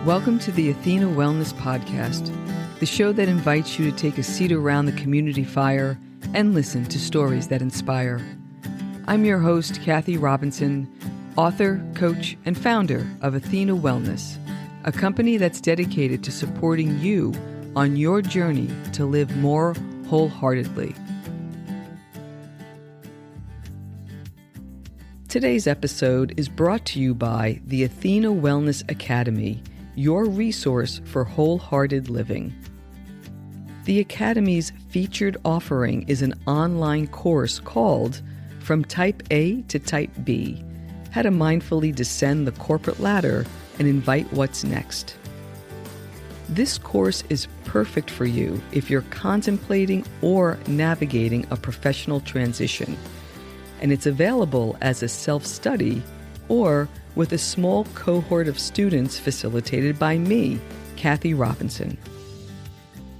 Welcome to the Athena Wellness Podcast, the show that invites you to take a seat around the community fire and listen to stories that inspire. I'm your host, Kathy Robinson, author, coach, and founder of Athena Wellness, a company that's dedicated to supporting you on your journey to live more wholeheartedly. Today's episode is brought to you by the Athena Wellness Academy, your resource for wholehearted living. The Academy's featured offering is an online course called From Type A to Type B, How to Mindfully Descend the Corporate Ladder and Invite What's Next. This course is perfect for you if you're contemplating or navigating a professional transition, and it's available as a self-study or with a small cohort of students facilitated by me, Kathy Robinson.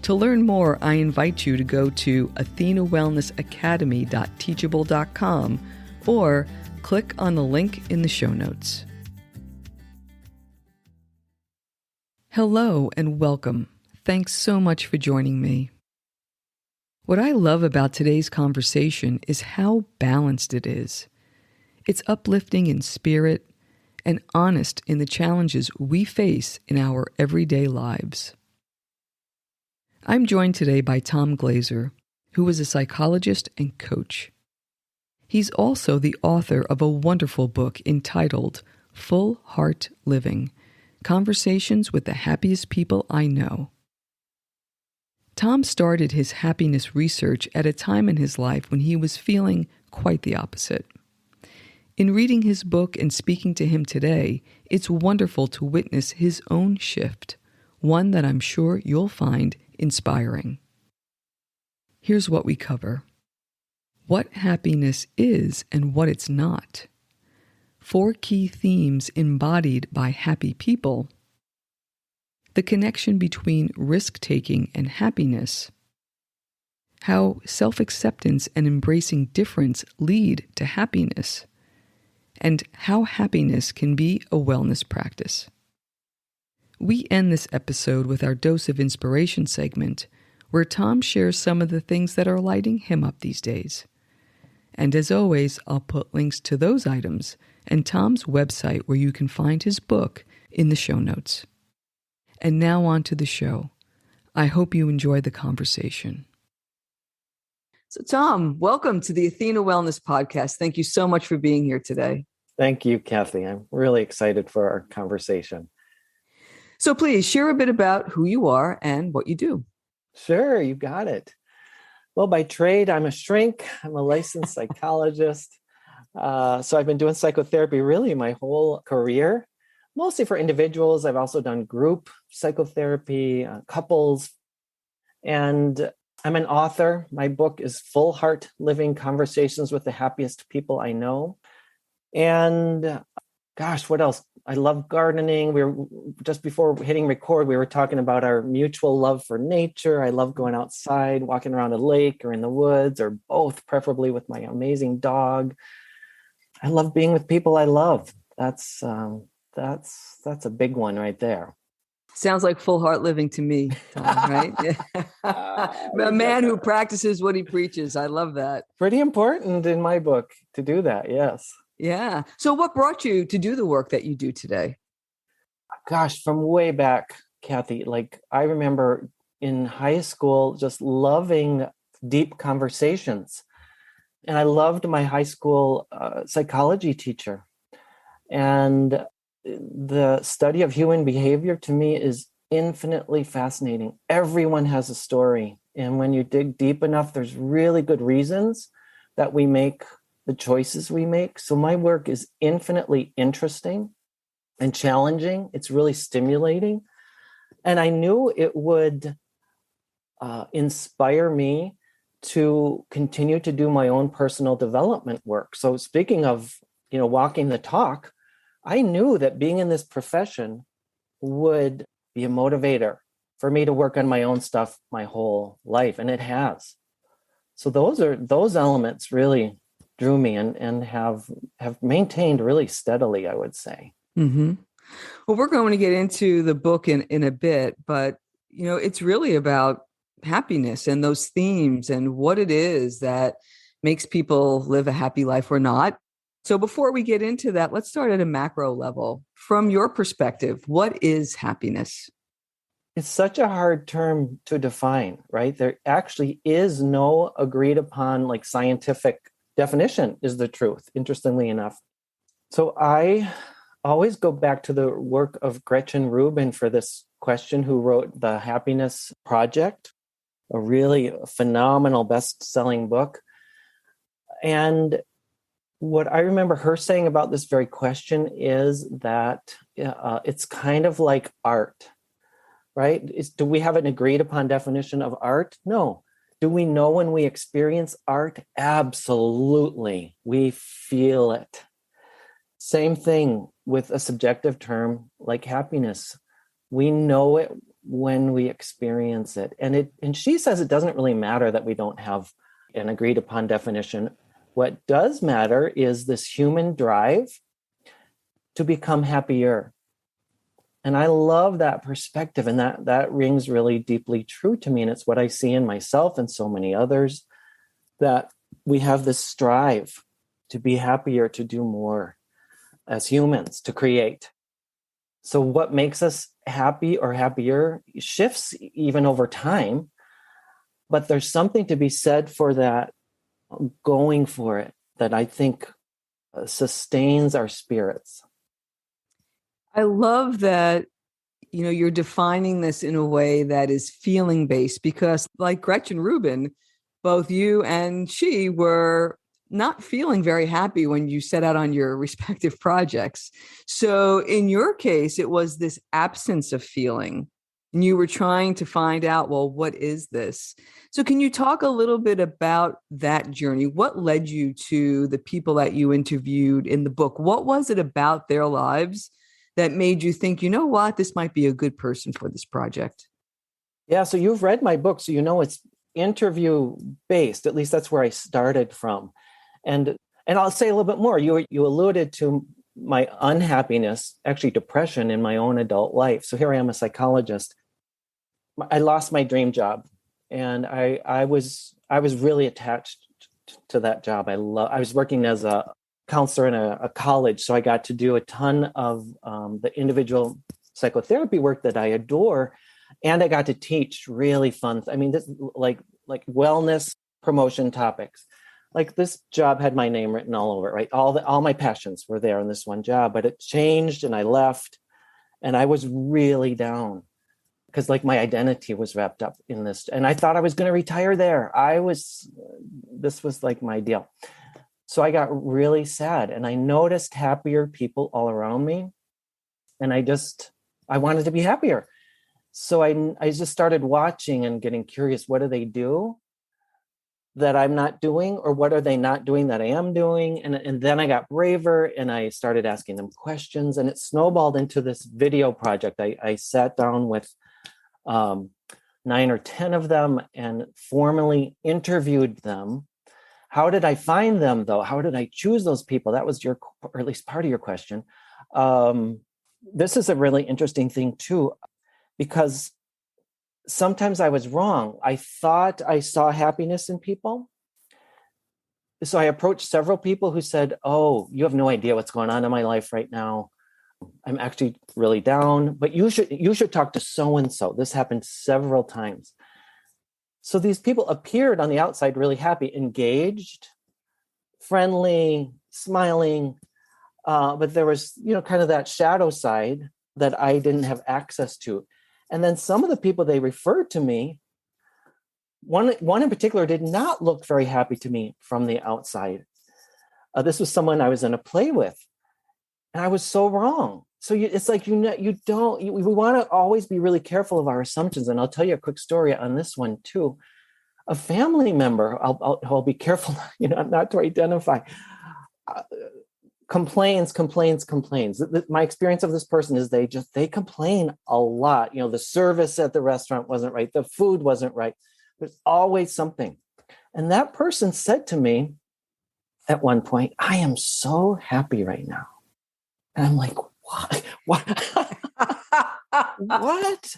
To learn more, I invite you to go to athenawellnessacademy.teachable.com or click on the link in the show notes. Hello and welcome. Thanks so much for joining me. What I love about today's conversation is how balanced it is. It's uplifting in spirit and honest in the challenges we face in our everyday lives. I'm joined today by Tom Glaser, who is a psychologist and coach. He's also the author of a wonderful book entitled Full Heart Living: Conversations with the Happiest People I Know. Tom started his happiness research at a time in his life when he was feeling quite the opposite. In reading his book and speaking to him today, it's wonderful to witness his own shift, one that I'm sure you'll find inspiring. Here's what we cover: what happiness is and what it's not, 4 key themes embodied by happy people, the connection between risk-taking and happiness, how self-acceptance and embracing difference lead to happiness, and how happiness can be a wellness practice. We end this episode with our Dose of Inspiration segment, where Tom shares some of the things that are lighting him up these days. And as always, I'll put links to those items and Tom's website where you can find his book in the show notes. And now on to the show. I hope you enjoy the conversation. So Tom, welcome to the Athena Wellness Podcast. Thank you so much for being here today. Thank you, Kathy. I'm really excited for our conversation. So please share a bit about who you are and what you do. Sure, you got it. Well, by trade, I'm a shrink. I'm a licensed psychologist. So I've been doing psychotherapy really my whole career, mostly for individuals. I've also done group psychotherapy, couples, and I'm an author. My book is Full Heart Living: Conversations with the Happiest People I Know. And gosh, what else? I love gardening. We were just before hitting record, we were talking about our mutual love for nature. I love going outside, walking around a lake or in the woods, or both, preferably with my amazing dog. I love being with people I love. That's a big one right there. Sounds like full heart living to me, Tom, right? A man who practices what he preaches. I love that. Pretty important in my book to do that, yes. Yeah. So what brought you to do the work that you do today? Gosh, from way back, Kathy, I remember in high school just loving deep conversations. And I loved my high school psychology teacher. And the study of human behavior to me is infinitely fascinating. Everyone has a story. And when you dig deep enough, there's really good reasons that we make the choices we make. So my work is infinitely interesting and challenging. It's really stimulating. And I knew it would inspire me to continue to do my own personal development work. So speaking of, walking the talk, I knew that being in this profession would be a motivator for me to work on my own stuff my whole life. And it has. So those elements really drew me and have maintained really steadily, I would say. Mm-hmm. Well, we're going to get into the book in a bit, but it's really about happiness and those themes and what it is that makes people live a happy life or not. So before we get into that, let's start at a macro level. From your perspective, what is happiness? It's such a hard term to define, right? There actually is no agreed upon like scientific definition is the truth, interestingly enough. So I always go back to the work of Gretchen Rubin for this question, who wrote The Happiness Project, a really phenomenal best-selling book. And what I remember her saying about this very question is that it's kind of like art, right? Do we have an agreed upon definition of art? No. Do we know when we experience art? Absolutely. We feel it. Same thing with a subjective term like happiness. We know it when we experience it. And she says it doesn't really matter that we don't have an agreed upon definition. What does matter is this human drive to become happier. And I love that perspective. And that rings really deeply true to me. And it's what I see in myself and so many others, that we have this strive to be happier, to do more as humans, to create. So what makes us happy or happier shifts even over time. But there's something to be said for that, going for it, that I think sustains our spirits. I love that, you're defining this in a way that is feeling based, because like Gretchen Rubin, both you and she were not feeling very happy when you set out on your respective projects. So in your case, it was this absence of feeling. And you were trying to find out, well, what is this? So can you talk a little bit about that journey? What led you to the people that you interviewed in the book? What was it about their lives that made you think, you know what, this might be a good person for this project? Yeah, so you've read my book, so you know it's interview based. At least that's where I started from. And I'll say a little bit more. You alluded to my unhappiness, actually depression in my own adult life. So here I am, a psychologist. I lost my dream job, and I was really attached to that job. I was working as a counselor in a college, so I got to do a ton of the individual psychotherapy work that I adore, and I got to teach really fun. I mean, this like wellness promotion topics. Like this job had my name written all over it, right? All my passions were there in this one job, but it changed, and I left, and I was really down, because like my identity was wrapped up in this, and I thought I was going to retire there. This was like my deal. So I got really sad, and I noticed happier people all around me, and I wanted to be happier. So I just started watching and getting curious. What do they do that I'm not doing, or what are they not doing that I am doing? And then I got braver, and I started asking them questions, and it snowballed into this video project. I sat down with 9 or 10 of them and formally interviewed them. How did I find them, though? How did I choose those people? That was or at least part of your question. This is a really interesting thing, too, because sometimes I was wrong. I thought I saw happiness in people. So I approached several people who said, "Oh, you have no idea what's going on in my life right now. I'm actually really down, but you should talk to so-and-so." This happened several times. So these people appeared on the outside really happy, engaged, friendly, smiling, but there was, kind of that shadow side that I didn't have access to. And then some of the people they referred to me, one in particular did not look very happy to me from the outside. This was someone I was in a play with, and I was so wrong. So it's like, we want to always be really careful of our assumptions. And I'll tell you a quick story on this one too. A family member, I'll be careful, not to identify, complains. My experience of this person is they complain a lot. The service at the restaurant wasn't right. The food wasn't right. There's always something. And that person said to me at one point, "I am so happy right now." And I'm like, What? What?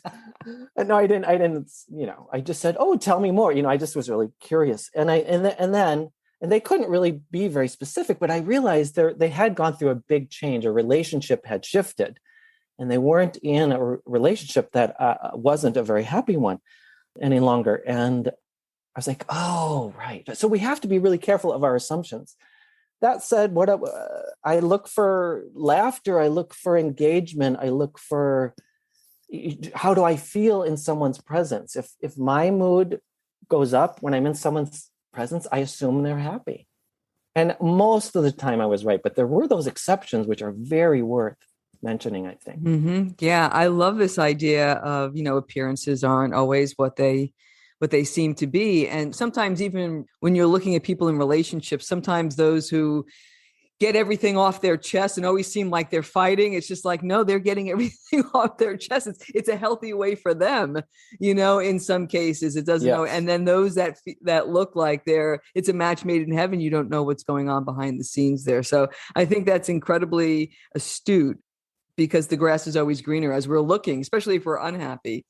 And no, I didn't, I just said, oh, tell me more. I just was really curious. And they couldn't really be very specific, but I realized they had gone through a big change. A relationship had shifted, and they weren't in a relationship that wasn't a very happy one any longer. And I was like, oh, right. So we have to be really careful of our assumptions. That said, I look for laughter, I look for engagement, I look for how do I feel in someone's presence. If my mood goes up when I'm in someone's presence, I assume they're happy. And most of the time I was right, but there were those exceptions which are very worth mentioning, I think. Mm-hmm. Yeah, I love this idea of, appearances aren't always what they seem to be. And sometimes even when you're looking at people in relationships, sometimes those who get everything off their chest and always seem like they're fighting, it's just like, no, they're getting everything off their chest. It's a healthy way for them, in some cases. It doesn't know. And then those that look like it's a match made in heaven, you don't know what's going on behind the scenes there. So I think that's incredibly astute, because the grass is always greener as we're looking, especially if we're unhappy.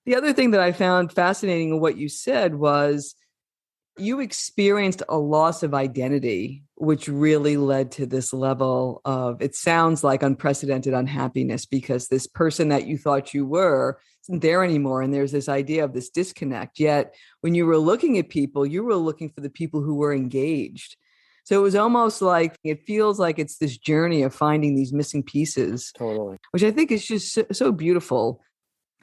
The other thing that I found fascinating in what you said was you experienced a loss of identity, which really led to this level of, it sounds like, unprecedented unhappiness, because this person that you thought you were isn't there anymore. And there's this idea of this disconnect. Yet when you were looking at people, you were looking for the people who were engaged. So it was almost like, it feels like it's this journey of finding these missing pieces, Totally, which I think is just so beautiful.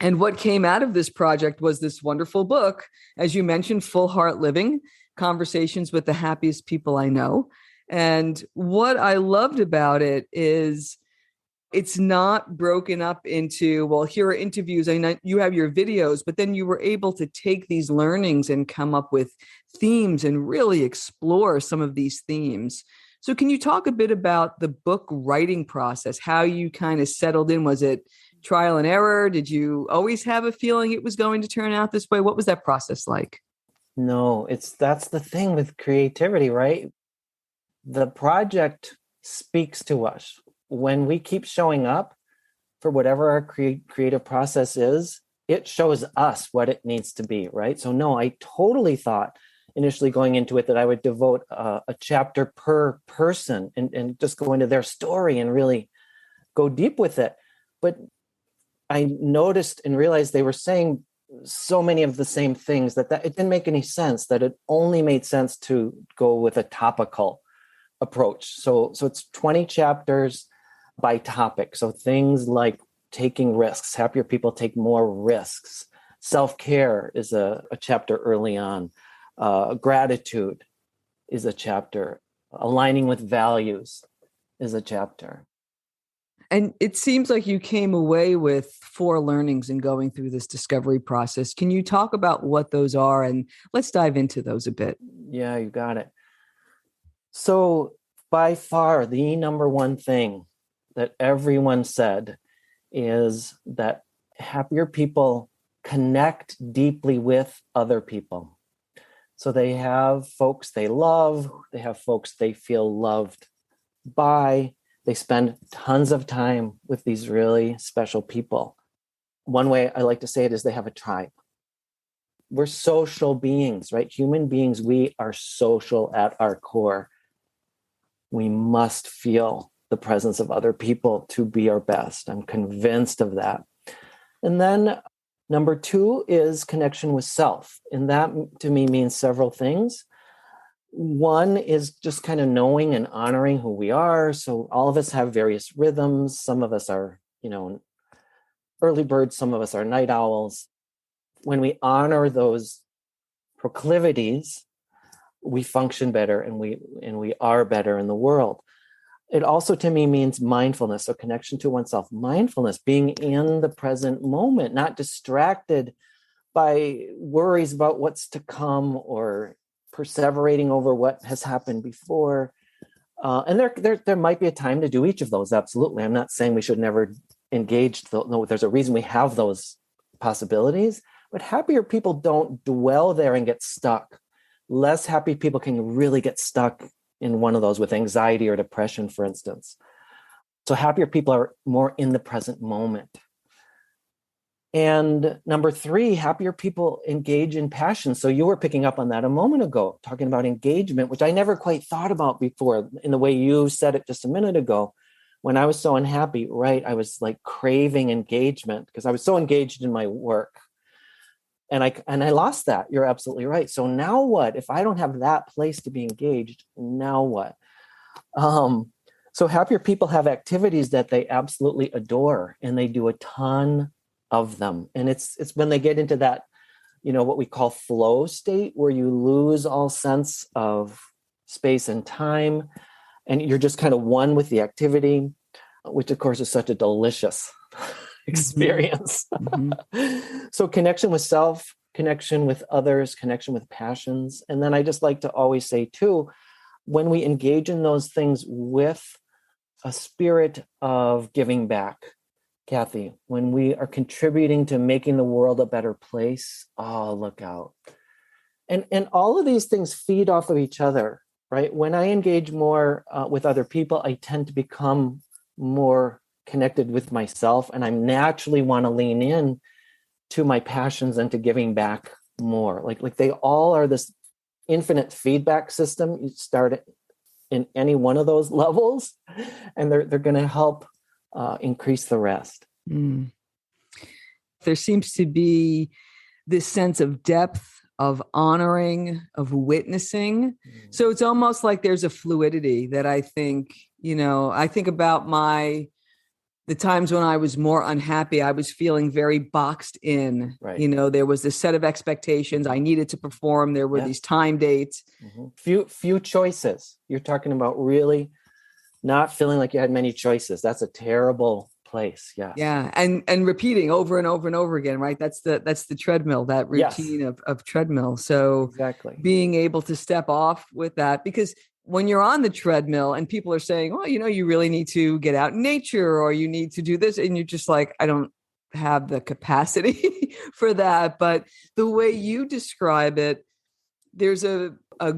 And what came out of this project was this wonderful book, as you mentioned, Full Heart Living, Conversations with the Happiest People I Know. And what I loved about it is it's not broken up into, well, here are interviews. I know you have your videos, but then you were able to take these learnings and come up with themes and really explore some of these themes. So can you talk a bit about the book writing process, how you kind of settled in? Was it trial and error? Did you always have a feeling it was going to turn out this way? What was that process like? No, that's the thing with creativity, right? The project speaks to us. When we keep showing up for whatever our creative process is, it shows us what it needs to be, right? So no, I totally thought initially going into it that I would devote a chapter per person and just go into their story and really go deep with it. But I noticed and realized they were saying so many of the same things that it didn't make any sense, that it only made sense to go with a topical approach. So it's 20 chapters by topic. So things like taking risks, happier people take more risks. Self-care is a chapter early on. Gratitude is a chapter. Aligning with values is a chapter. And it seems like you came away with 4 learnings in going through this discovery process. Can you talk about what those are? And let's dive into those a bit. Yeah, you got it. So by far, the number one thing that everyone said is that happier people connect deeply with other people. So they have folks they love, they have folks they feel loved by. They spend tons of time with these really special people. One way I like to say it is they have a tribe. We're social beings, right? Human beings, we are social at our core. We must feel the presence of other people to be our best. I'm convinced of that. And then number 2 is connection with self. And that to me means several things. One is just kind of knowing and honoring who we are. So all of us have various rhythms. Some of us are, early birds. Some of us are night owls. When we honor those proclivities, we function better and we are better in the world. It also to me means mindfulness. So connection to oneself, mindfulness, being in the present moment, not distracted by worries about what's to come or perseverating over what has happened before. And there might be a time to do each of those. Absolutely. I'm not saying we should never engage. No, there's a reason we have those possibilities, but happier people don't dwell there and get stuck. Less happy people can really get stuck in one of those with anxiety or depression, for instance. So happier people are more in the present moment. And number 3, happier people engage in passion. So you were picking up on that a moment ago, talking about engagement, which I never quite thought about before in the way you said it just a minute ago. When I was so unhappy, right, I was like craving engagement because I was so engaged in my work. And I lost that. You're absolutely right. So now what? If I don't have that place to be engaged, now what? So happier people have activities that they absolutely adore, and they do a ton of them. And it's when they get into that, what we call flow state, where you lose all sense of space and time, and you're just kind of one with the activity, which of course is such a delicious experience. Mm-hmm. So connection with self, connection with others, connection with passions. And then I just like to always say too, when we engage in those things with a spirit of giving back, Kathy, when we are contributing to making the world a better place, oh, look out. And all of these things feed off of each other, right? When I engage more with other people, I tend to become more connected with myself, and I naturally want to lean in to my passions and to giving back more. Like they all are this infinite feedback system. You start in any one of those levels, and they're going to help increase the rest. Mm. There seems to be this sense of depth, of honoring, of witnessing. So it's almost like there's a fluidity that I think, I think about the times when I was more unhappy, I was feeling very boxed in. Right. There was this set of expectations I needed to perform. There were these time dates. Mm-hmm. Few choices. You're talking about really not feeling like you had many choices. That's a terrible place. Yes. Yeah. And repeating over and over and over again, right? That's the treadmill, that routine of treadmill. So exactly, being able to step off with that, because when you're on the treadmill and people are saying, well, you really need to get out in nature, or you need to do this. And you're just like, I don't have the capacity for that. But the way you describe it, there's a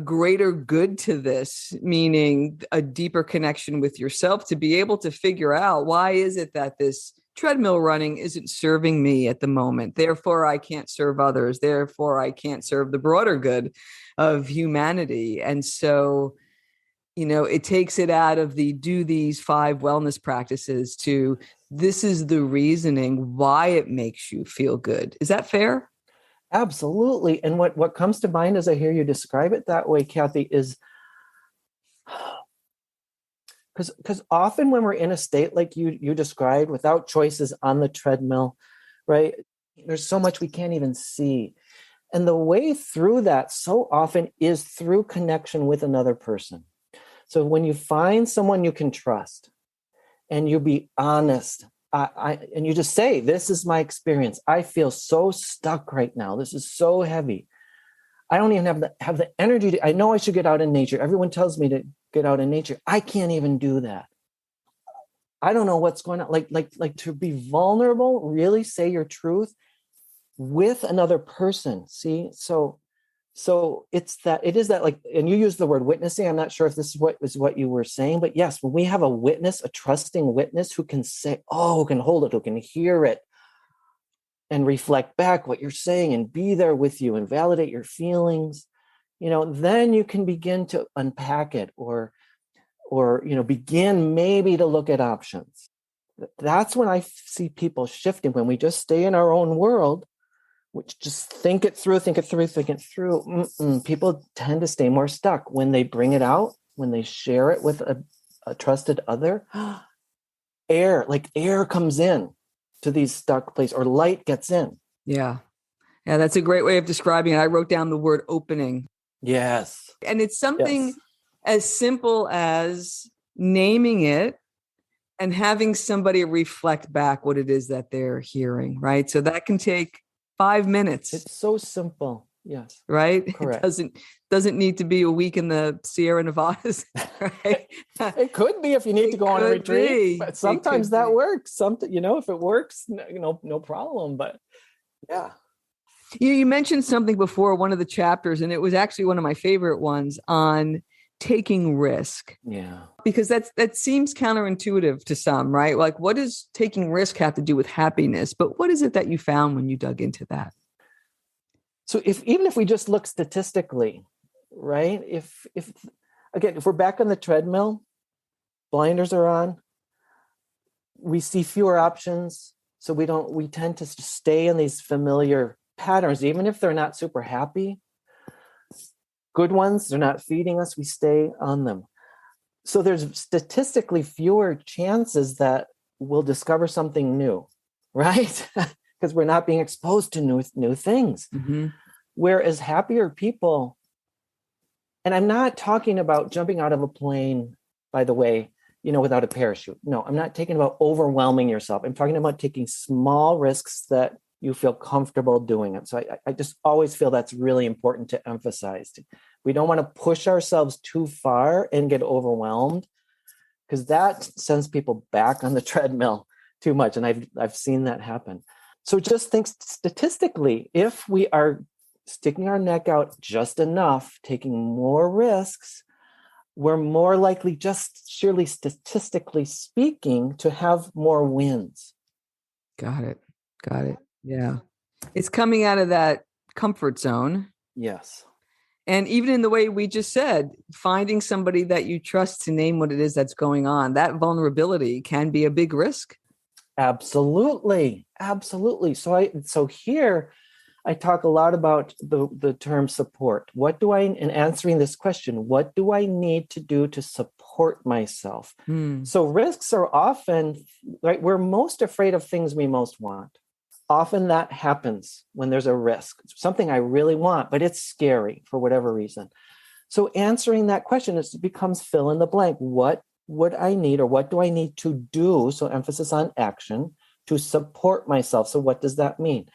greater good to this, meaning a deeper connection with yourself to be able to figure out, why is it that this treadmill running isn't serving me at the moment? Therefore, I can't serve others. Therefore, I can't serve the broader good of humanity. And so, it takes it out of the do these 5 wellness practices to this is the reasoning why it makes you feel good. Is that fair? Absolutely. And what comes to mind as I hear you describe it that way, Kathy, is because often when we're in a state like you described, without choices on the treadmill, right, there's so much we can't even see. And the way through that so often is through connection with another person. So when you find someone you can trust and you be honest, and you just say, this is my experience. I feel so stuck right now. This is so heavy. I don't even have the energy I know I should get out in nature. Everyone tells me to get out in nature. I can't even do that. I don't know what's going on. Like to be vulnerable, really say your truth with another person. See, so it is that, like, and you use the word witnessing. I'm not sure if this is what you were saying, but yes, when we have a witness, a trusting witness who can say, who can hold it, who can hear it and reflect back what you're saying and be there with you and validate your feelings, then you can begin to unpack it or begin maybe to look at options. That's when I see people shifting, when we just stay in our own world, which just think it through. People tend to stay more stuck. When they bring it out, when they share it with a trusted other, air comes in to these stuck places, or light gets in. Yeah. Yeah, that's a great way of describing it. I wrote down the word opening. Yes. And it's something as simple as naming it and having somebody reflect back what it is that they're hearing, right? So that can take 5 minutes. It's so simple. Yes. Right? Correct. It doesn't need to be a week in the Sierra Nevadas, right? It could be if you need to go on a retreat, but sometimes that works. If it works, no problem. But yeah. You mentioned something before, one of the chapters, and it was actually one of my favorite ones, on taking risk? Yeah. Because that seems counterintuitive to some, right? Like, what does taking risk have to do with happiness? But what is it that you found when you dug into that? So even if we just look statistically, right? If again, if we're back on the treadmill, blinders are on, we see fewer options. So we tend to stay in these familiar patterns, even if they're not super happy. Good ones, they're not feeding us, we stay on them. So there's statistically fewer chances that we'll discover something new, right? Because we're not being exposed to new things. Mm-hmm. Whereas happier people, and I'm not talking about jumping out of a plane, by the way, without a parachute. No, I'm not talking about overwhelming yourself. I'm talking about taking small risks that you feel comfortable doing it. So I just always feel that's really important to emphasize. We don't want to push ourselves too far and get overwhelmed, because that sends people back on the treadmill too much. And I've seen that happen. So just think statistically, if we are sticking our neck out just enough, taking more risks, we're more likely, just sheerly statistically speaking, to have more wins. Got it. Yeah. It's coming out of that comfort zone. Yes. And even in the way we just said, finding somebody that you trust to name what it is that's going on, that vulnerability can be a big risk. Absolutely. So here I talk a lot about the term support. In answering this question, what do I need to do to support myself? So risks are often, right, we're most afraid of things we most want. Often that happens when there's a risk, something I really want, but it's scary for whatever reason. So answering that question, it becomes fill in the blank. What would I need, or what do I need to do? So emphasis on action to support myself. So what does that mean?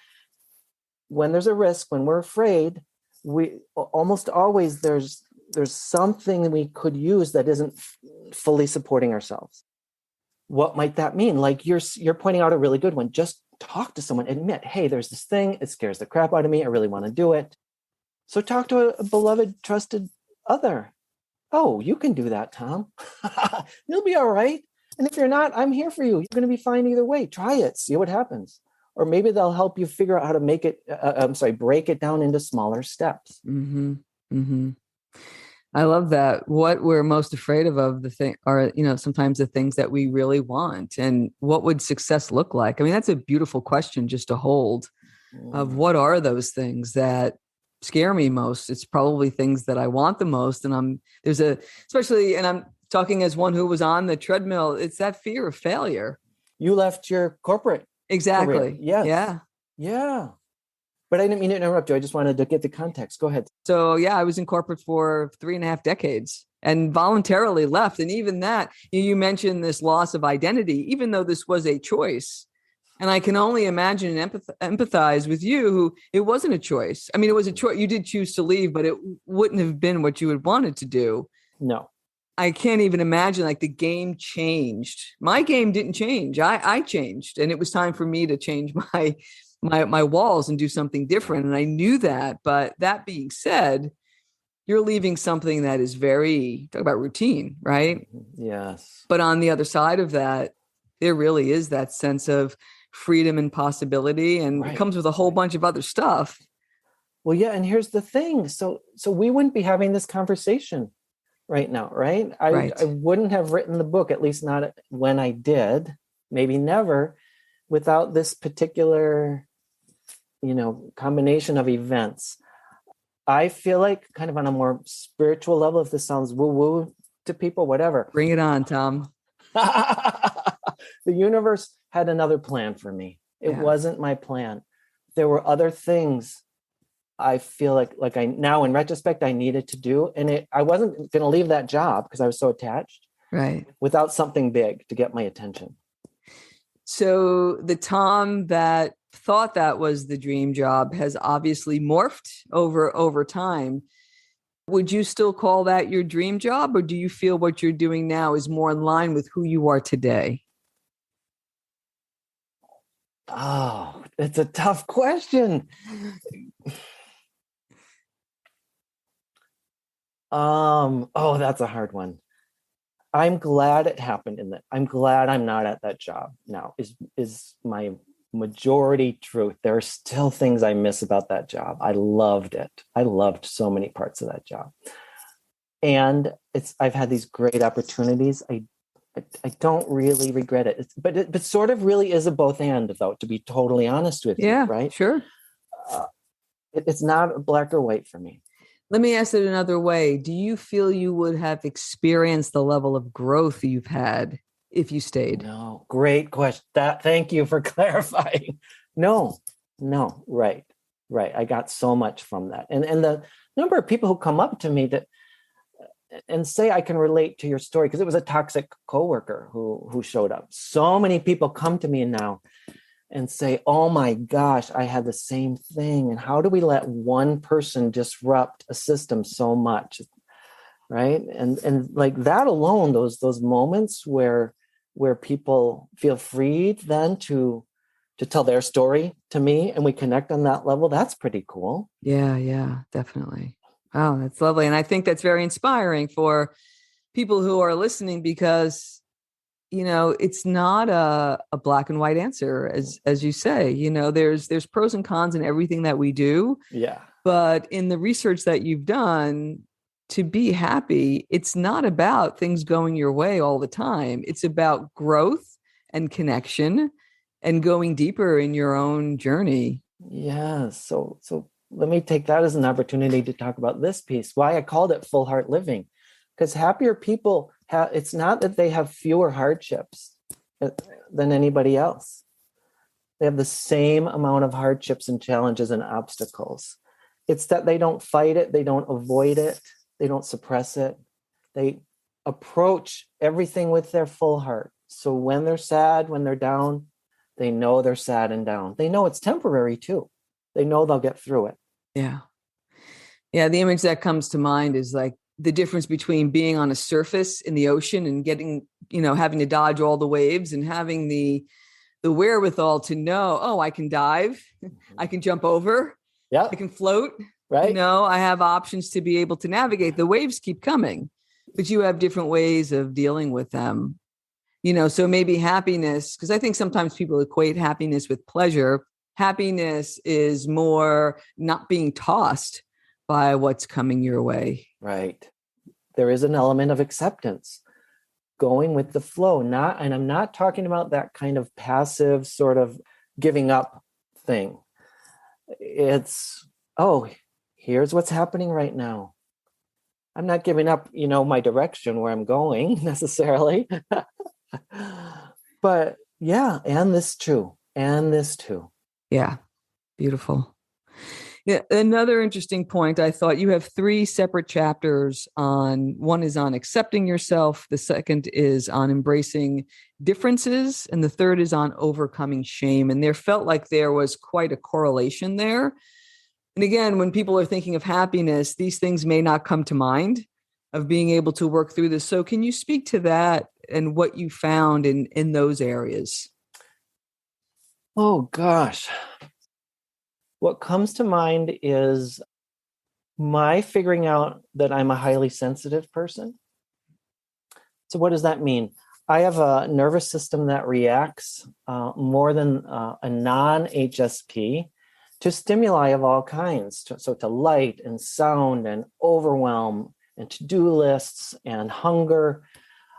When there's a risk, when we're afraid, we almost always there's something we could use that isn't fully supporting ourselves. What might that mean? Like you're pointing out a really good one. Just talk to someone, admit, hey, there's this thing, it scares the crap out of me, I really want to do it. So talk to a beloved, trusted other. Oh, you can do that, Tom. You'll be all right. And if you're not, I'm here for you. You're going to be fine either way. Try it, see what happens. Or maybe they'll help you figure out how to break it down into smaller steps. Mm-hmm. Mm-hmm. I love that. What we're most afraid of the thing are, sometimes the things that we really want. And what would success look like? I mean, that's a beautiful question just to hold, of what are those things that scare me most. It's probably things that I want the most. And I'm talking as one who was on the treadmill, it's that fear of failure. You left your corporate Exactly. career. Yes. Yeah. But I didn't mean to interrupt you. I just wanted to get the context. Go ahead. So yeah, I was in corporate for 3.5 decades and voluntarily left. And even that, you mentioned this loss of identity, even though this was a choice. And I can only imagine and empathize with you, who it wasn't a choice. I mean, it was a choice. You did choose to leave, but it wouldn't have been what you had wanted to do. No. I can't even imagine, like, the game changed. My game didn't change. I changed, and it was time for me to change my walls and do something different. And I knew that. But that being said, you're leaving something that is talk about routine, right? Yes. But on the other side of that, there really is that sense of freedom and possibility, and it comes with a whole bunch of other stuff. Well, yeah. And here's the thing. So we wouldn't be having this conversation right now, right? I wouldn't have written the book, at least not when I did, maybe never, without this particular, combination of events. I feel like, kind of on a more spiritual level, if this sounds woo-woo to people, whatever. Bring it on, Tom. The universe had another plan for me. It wasn't my plan. There were other things I feel like I now, in retrospect, I needed to do. And I wasn't going to leave that job because I was so attached, right, without something big to get my attention. So the Tom that thought that was the dream job has obviously morphed over time. Would you still call that your dream job, or do you feel what you're doing now is more in line with who you are today? Oh, it's a tough question. Oh, that's a hard one. I'm glad it happened in that. I'm glad I'm not at that job now is my majority truth. There are still things I miss about that job. I loved it. I loved so many parts of that job. And I've had these great opportunities. I don't really regret it. But sort of really is a both and, though, to be totally honest with you, Yeah, right? sure. Uh, it's not black or white for me. Let me ask it another way. Do you feel you would have experienced the level of growth you've had if you stayed? No, great question. Thank you for clarifying. No, no, right, right. I got so much from that, and the number of people who come up to me that and say I can relate to your story because it was a toxic coworker who showed up. So many people come to me now and say, "Oh my gosh, I had the same thing." And how do we let one person disrupt a system so much, right? And like that alone, those moments where people feel freed then to tell their story to me and we connect on that level, that's pretty cool. Yeah, yeah, definitely. Oh, that's lovely. And I think that's very inspiring for people who are listening because, it's not a black and white answer, as you say. There's pros and cons in everything that we do. Yeah. But in the research that you've done, to be happy, it's not about things going your way all the time. It's about growth and connection and going deeper in your own journey. Yeah. So let me take that as an opportunity to talk about this piece, why I called it full heart living. Because happier people it's not that they have fewer hardships than anybody else. They have the same amount of hardships and challenges and obstacles. It's that they don't fight it, they don't avoid it, they don't suppress it. They approach everything with their full heart. So when they're sad, when they're down, they know they're sad and down. They know it's temporary too. They know they'll get through it. Yeah. Yeah. The image that comes to mind is like the difference between being on a surface in the ocean and getting, having to dodge all the waves and having the wherewithal to know, oh, I can dive, I can jump over, Yeah. I can float. Right. I have options to be able to navigate. The waves keep coming, but you have different ways of dealing with them. So maybe happiness, because I think sometimes people equate happiness with pleasure. Happiness is more not being tossed by what's coming your way. Right. There is an element of acceptance, going with the flow. And I'm not talking about that kind of passive sort of giving up thing. It's, oh, here's what's happening right now. I'm not giving up, my direction where I'm going necessarily. But yeah, and this too. And this too. Yeah. Beautiful. Yeah, another interesting point. I thought you have three separate chapters on one is on accepting yourself, the second is on embracing differences, and the third is on overcoming shame. And there felt like there was quite a correlation there. And again, when people are thinking of happiness, these things may not come to mind of being able to work through this. So can you speak to that and what you found in those areas? Oh gosh. What comes to mind is my figuring out that I'm a highly sensitive person. So what does that mean? I have a nervous system that reacts more than a non-HSP to stimuli of all kinds. So to light and sound and overwhelm and to-do lists and hunger.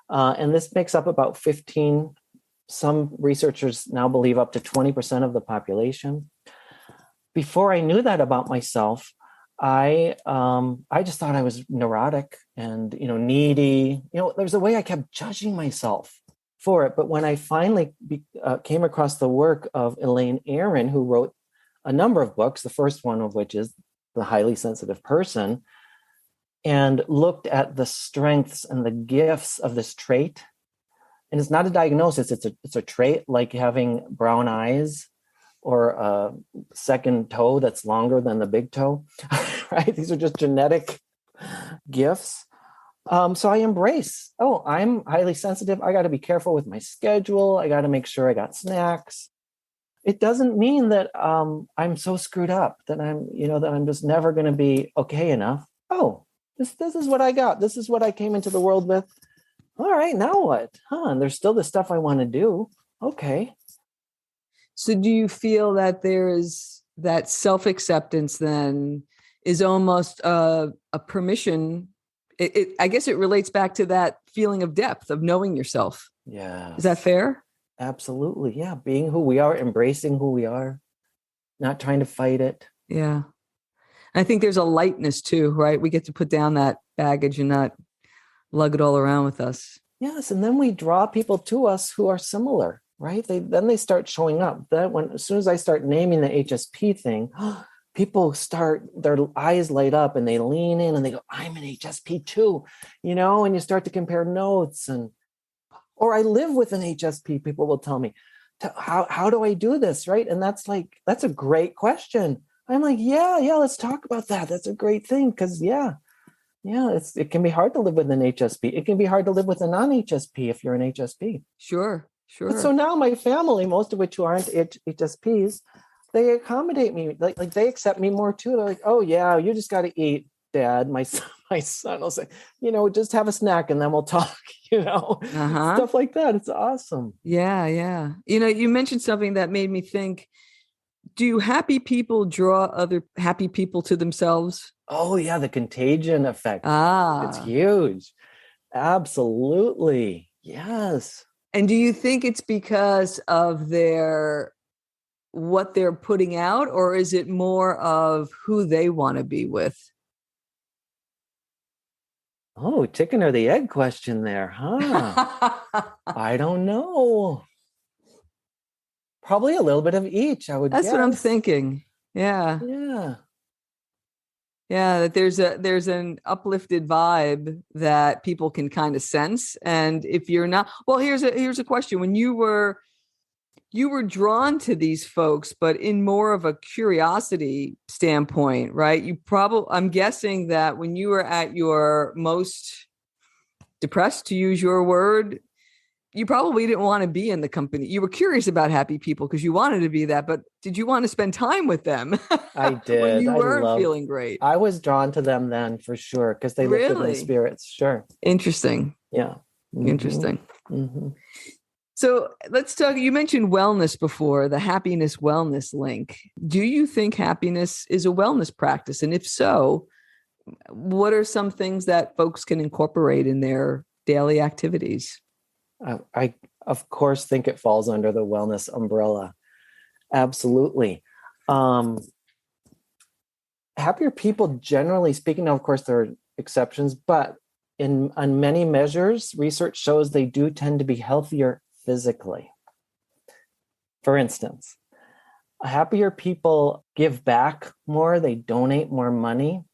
And this makes up about 15, some researchers now believe up to 20% of the population. Before I knew that about myself, I just thought I was neurotic and needy. There's a way I kept judging myself for it. But when I finally came across the work of Elaine Aron, who wrote a number of books, the first one of which is The Highly Sensitive Person, and looked at the strengths and the gifts of this trait, and it's not a diagnosis; it's a trait, like having brown eyes or a second toe that's longer than the big toe, right? These are just genetic gifts. So I embrace, I'm highly sensitive. I got to be careful with my schedule. I got to make sure I got snacks. It doesn't mean that I'm so screwed up that I'm just never going to be okay enough. Oh, This is what I got. This is what I came into the world with. All right, now what? And there's still the stuff I want to do. Okay. So do you feel that there is that self-acceptance then is almost a permission? I guess it relates back to that feeling of depth, of knowing yourself. Yeah. Is that fair? Absolutely. Yeah. Being who we are, embracing who we are, not trying to fight it. Yeah. I think there's a lightness too, right? We get to put down that baggage and not lug it all around with us. Yes. And then we draw people to us who are similar, right? They start showing up. As soon as I start naming the HSP thing, people start, their eyes light up and they lean in and they go, I'm an HSP too, and you start to compare notes or I live with an HSP, people will tell me, how do I do this? Right. And that's a great question. I'm like, yeah, let's talk about that. That's a great thing. Cause it can be hard to live with an HSP. It can be hard to live with a non-HSP if you're an HSP. Sure. But so now my family, most of which who aren't HSPs, they accommodate me. Like they accept me more too. They're like, oh yeah, you just got to eat, Dad. My son will say, just have a snack and then we'll talk, stuff like that. It's awesome. Yeah. You mentioned something that made me think, do happy people draw other happy people to themselves? Oh yeah. The contagion effect. It's huge. Absolutely. Yes. And do you think it's because of what they're putting out, or is it more of who they want to be with? Oh, chicken or the egg question there, huh? I don't know. Probably a little bit of each, I would guess. That's what I'm thinking. Yeah. Yeah. Yeah, that there's an uplifted vibe that people can kind of sense. And if you're not, well, here's a question. When you were drawn to these folks, but in more of a curiosity standpoint, right? I'm guessing that when you were at your most depressed, to use your word, you probably didn't want to be in the company. You were curious about happy people because you wanted to be that, but did you want to spend time with them? I did. When you weren't feeling great. I was drawn to them then for sure because they lifted my spirits. Sure. Interesting. Yeah. Mm-hmm. Interesting. Mm-hmm. So let's talk. You mentioned wellness before, the happiness wellness link. Do you think happiness is a wellness practice? And if so, what are some things that folks can incorporate in their daily activities? I, of course, think it falls under the wellness umbrella. Absolutely. Happier people, generally speaking, now, of course, there are exceptions, but on many measures, research shows they do tend to be healthier physically. For instance, happier people give back more, they donate more money,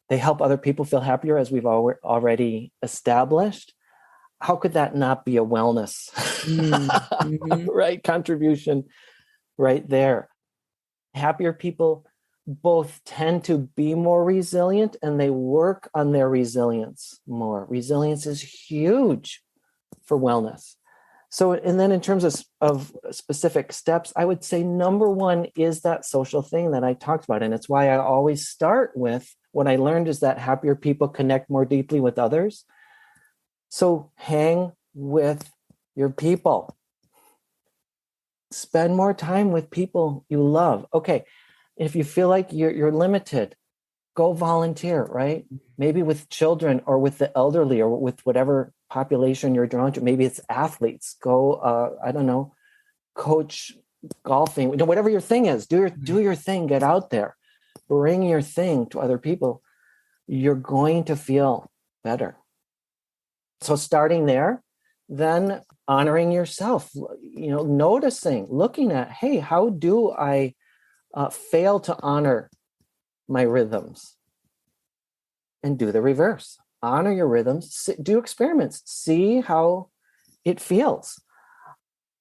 they help other people feel happier, as we've already established. How could that not be a wellness right contribution right there? Happier people both tend to be more resilient and they work on their resilience more. Resilience is huge for wellness. So, and then in terms of specific steps, I would say number one is that social thing that I talked about. And it's why I always start with what I learned is that happier people connect more deeply with others. So hang with your people. Spend more time with people you love. Okay, if you feel like you're limited, go volunteer, right? Maybe with children or with the elderly or with whatever population you're drawn to. Maybe it's athletes. Go, I don't know, coach golfing. Whatever your thing is, do your thing. Get out there. Bring your thing to other people. You're going to feel better. So starting there, then honoring yourself, noticing, looking at, hey, how do I fail to honor my rhythms? And do the reverse. Honor your rhythms, do experiments, see how it feels.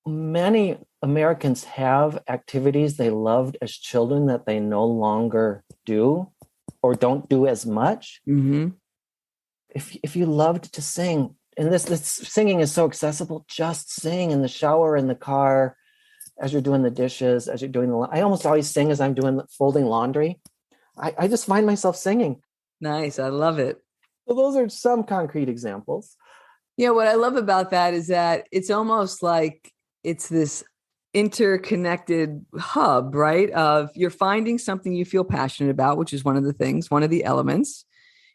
Many Americans have activities they loved as children that they no longer do or don't do as much. Mm-hmm. If you loved to sing, and this singing is so accessible, just sing in the shower, in the car, as you're doing the dishes, as you're doing I almost always sing as I'm folding laundry. I just find myself singing. Nice. I love it. So those are some concrete examples. Yeah, what I love about that is that it's almost like it's this interconnected hub, right? Of you're finding something you feel passionate about, which is one of the things, one of the elements.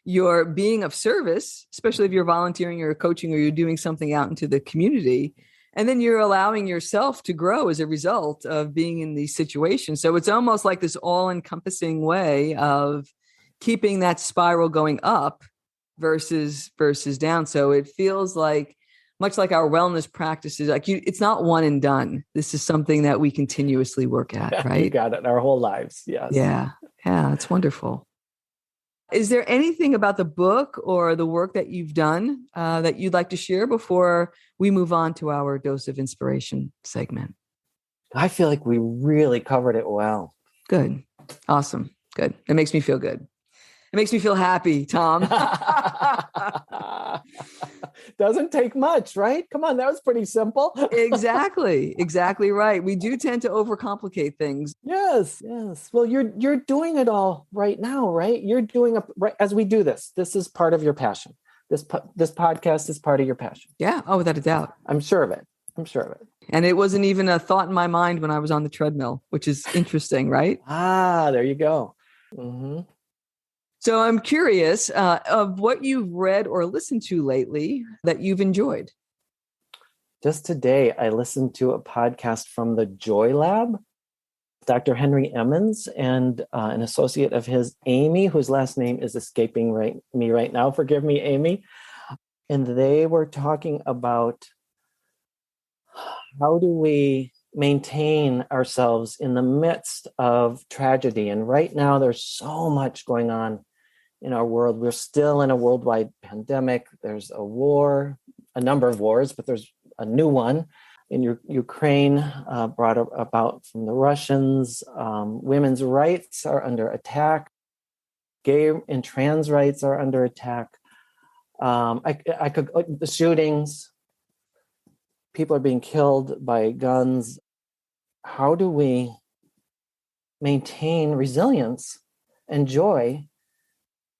You're being of service, especially if you're volunteering or coaching or you're doing something out into the community. And then you're allowing yourself to grow as a result of being in these situations. So it's almost like this all-encompassing way of keeping that spiral going up versus down. So it feels like much like our wellness practices, like it's not one and done. This is something that we continuously work at, right? You got it. Our whole lives. Yes. Yeah. Yeah. It's wonderful. Is there anything about the book or the work that you've done that you'd like to share before we move on to our dose of inspiration segment? I feel like we really covered it well. Good. Awesome. Good. It makes me feel good. It makes me feel happy, Tom. Doesn't take much, right? Come on, that was pretty simple. Exactly right. We do tend to overcomplicate things. Yes. Well, you're doing it all right now, right? You're doing right as we do this. This is part of your passion. This podcast is part of your passion. Yeah. Oh, without a doubt. I'm sure of it. And it wasn't even a thought in my mind when I was on the treadmill, which is interesting, right? There you go. Mm-hmm. So I'm curious of what you've read or listened to lately that you've enjoyed. Just today, I listened to a podcast from the Joy Lab, Dr. Henry Emmons and an associate of his, Amy, whose last name is escaping me right now. Forgive me, Amy. And they were talking about how do we maintain ourselves in the midst of tragedy. And right now, there's so much going on in our world. We're still in a worldwide pandemic. There's a war, a number of wars, but there's a new one in Ukraine brought about from the Russians. Women's rights are under attack. Gay and trans rights are under attack. The shootings, people are being killed by guns. How do we maintain resilience and joy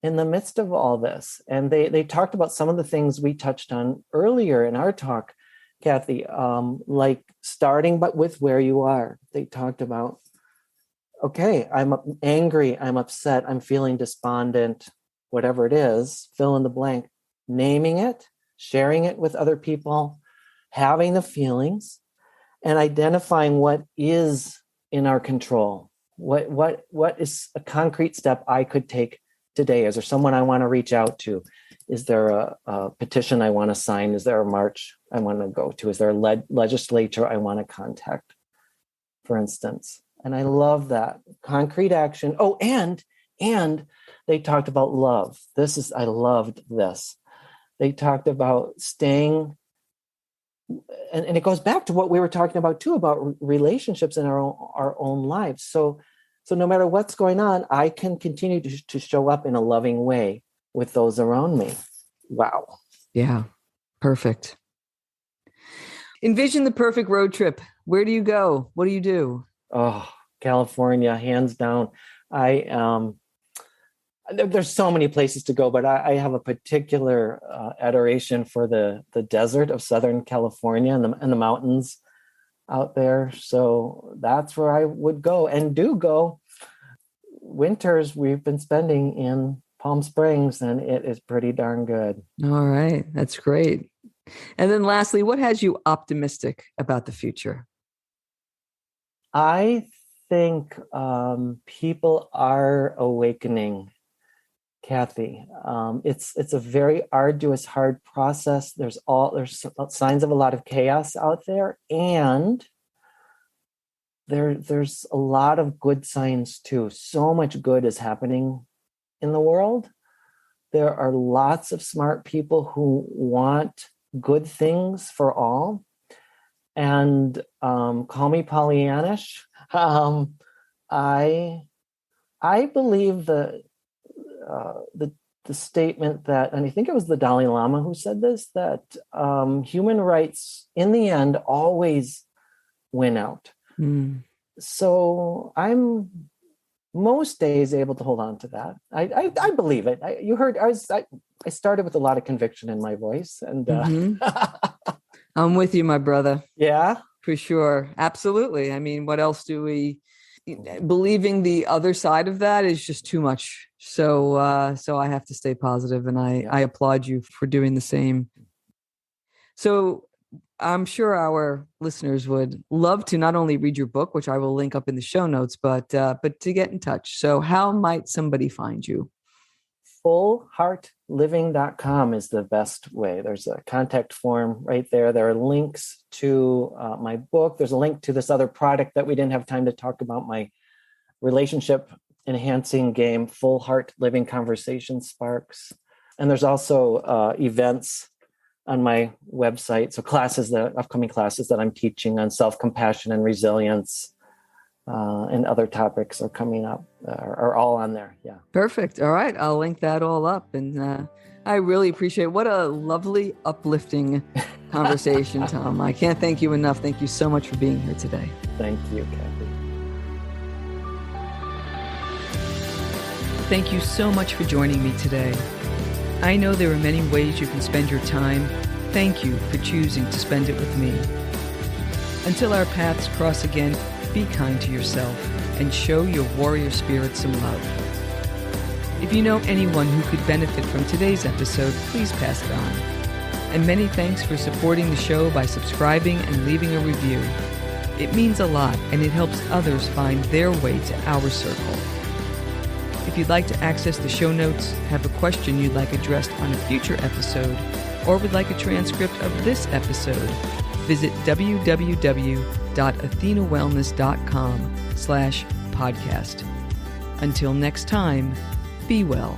in the midst of all this? And they talked about some of the things we touched on earlier in our talk, Kathy, like starting but with where you are. They talked about, okay, I'm angry, I'm upset, I'm feeling despondent, whatever it is, fill in the blank, naming it, sharing it with other people, having the feelings, and identifying what is in our control. What is a concrete step I could take today? Is there someone I want to reach out to? Is there a petition I want to sign? Is there a march I want to go to? Is there a legislature I want to contact, for instance? And I love that. Concrete action. Oh, and they talked about love. I loved this. They talked about staying, and it goes back to what we were talking about too, about relationships in our own lives. So no matter what's going on, I can continue to show up in a loving way with those around me. Wow. Yeah. Perfect. Envision the perfect road trip. Where do you go? What do you do? Oh, California, hands down. There's so many places to go, but I have a particular adoration for the desert of Southern California and the mountains out there. So that's where I would go and do go. Winters we've been spending in Palm Springs, and it is pretty darn good. All right. That's great. And then lastly, what has you optimistic about the future? I think people are awakening, Kathy. It's a very arduous, hard process. There's signs of a lot of chaos out there, and there's a lot of good signs too. So much good is happening in the world. There are lots of smart people who want good things for all. And call me Pollyannish. I believe the statement that, and I think it was the Dalai Lama who said this, that human rights in the end always win out. So I'm most days able to hold on to that. I believe it. You heard, I started with a lot of conviction in my voice, and I'm with you, my brother. Yeah, for sure. Absolutely. I mean, what else do we, believing the other side of that is just too much. So I have to stay positive, and I applaud you for doing the same. So I'm sure our listeners would love to not only read your book, which I will link up in the show notes, but to get in touch. So how might somebody find you? fullheartliving.com is the best way. There's a contact form right there. There are links to my book. There's a link to this other product that we didn't have time to talk about, my relationship enhancing game, Full Heart Living Conversation Sparks. And there's also events on my website. So upcoming classes that I'm teaching on self-compassion and resilience and other topics are coming up, are all on there. Yeah. Perfect. All right. I'll link that all up. And I really appreciate it. What a lovely, uplifting conversation, Tom. I can't thank you enough. Thank you so much for being here today. Thank you, Kathy. Thank you so much for joining me today. I know there are many ways you can spend your time. Thank you for choosing to spend it with me. Until our paths cross again, be kind to yourself and show your warrior spirit some love. If you know anyone who could benefit from today's episode, please pass it on. And many thanks for supporting the show by subscribing and leaving a review. It means a lot, and it helps others find their way to our circle. If you'd like to access the show notes, have a question you'd like addressed on a future episode, or would like a transcript of this episode, visit www.athenawellness.com/podcast. Until next time, be well.